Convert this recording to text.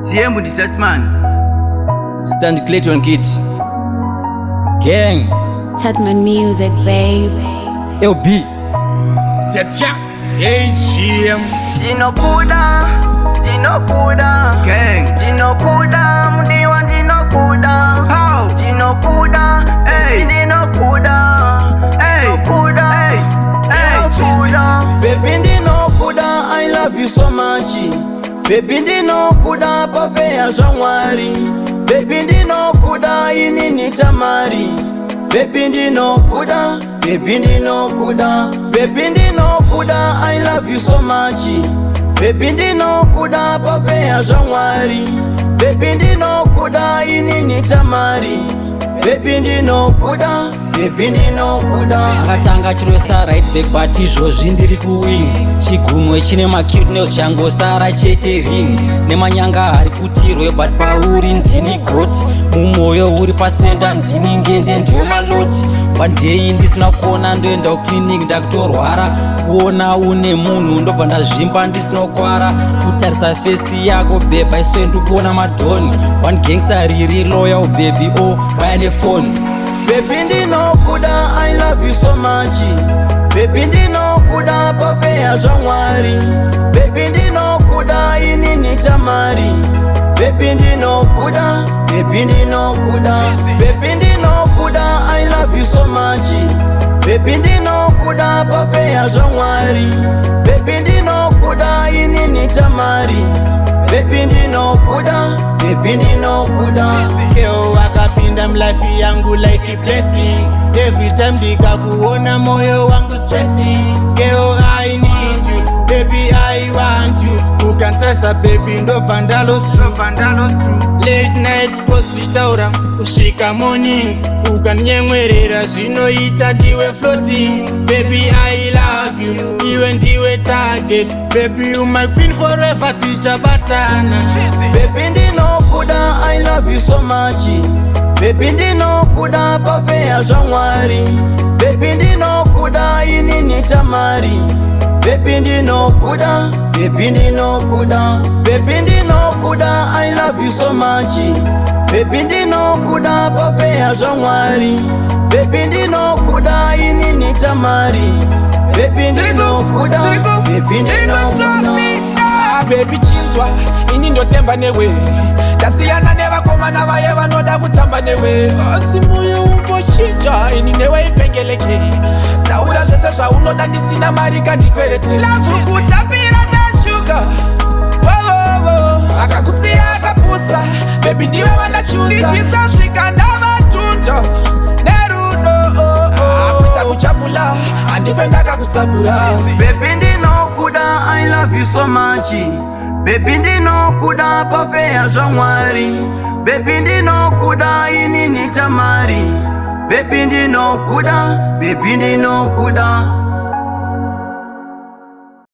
TM the Tasman. Stand Clayton Kid. Gang. Tatman music, babe. LB. Tetya. HM. Dino Kuda. Gang. Dino Kuda. Mudiwa Dino Kuda. How? Dino Kuda. Hey. Dino Kuda. Hey. Kuda. Hey. Dino Kuda. Baby Dino Kuda, I love you so much. Baby Dino Kuda, pavea Januari. Baby Dino Kuda, inini tamari. Baby Dino Kuda, Baby Dino Kuda. Baby Dino Kuda, I love you so much. Baby Dino Kuda, pavea Januari. Baby Dino Kuda, inini tamari. Baby Dino Kuda, Baby Dino Kuda. Akatanga chirwesa right back but izvozvi ndiri kuwing. Chigumwe chine macuteness changosara chete ring. Nemanyanga ari kutirwe but pauri ndini got. Mumwoyo uri pasenda ndini ngende ndio maloti. Pandei ndisina kuona ndoenda kuclinic ndakutorwara. Kuona une munhu ndobva ndazvimba ndisina kukwara. Kutarisa face yako babe aiswe ndikuona madhoni. One gangster riri loyal baby oh vaya phone. Baby Dino Kuda, I love you so much. Baby Dino Kuda, pavea Januari. Baby Dino Kuda, inini tamari. Baby Dino Kuda, Baby Dino Kuda. Baby Dino Kuda, I love you so much. Baby Dino Kuda, pavea Januari. Baby Dino Kuda, inini tamari. Baby Dino Kuda, Baby Dino Kuda. Keo wakapinda mlife yangu like a blessing. Every time nikakuona moyo wangu stressing. Keo I need you, baby I want you. You can trust a baby ndo vandalos true. Late night kusitaura kusvika morning. Ukanyemwerera zvinoita ndiwe floating. Baby I love you, iwe ndiwe target. Baby you my queen forever tichabatana. Baby Dino Kuda, I love you so much. Baby Dino Kuda, pavea Januari. Baby Dino Kuda, inini tamari. Baby Dino Kuda, Baby Dino Kuda. Baby Dino Kuda, I love you so much. Baby Dino Kuda, pavea Januari. Baby Dino Kuda, inini tamari. Baby Dino Kuda, Baby Dino Kuda. Baby chinzwa, ini ndotemba newe. Tasiyana nevakomana vaye vanoda kutamba newe. Asi moyo umbochinja, ini newe ipengeleke. Taura zvese zvaunoda ndisina mari kandikwerete. Lavu kutapira tashuga. Akakusiya akapusa. Baby ndiwe wandachusa. Ndichisasvika ndavatunda. Nerudo. Akuita kuchapula. Andife ndakakusabura. Baby Dino Kuda, I love you so much. Baby Dino Kuda, pavea Januari. Baby Dino Kuda, inini tamari. Baby Dino Kuda, Baby Dino Kuda.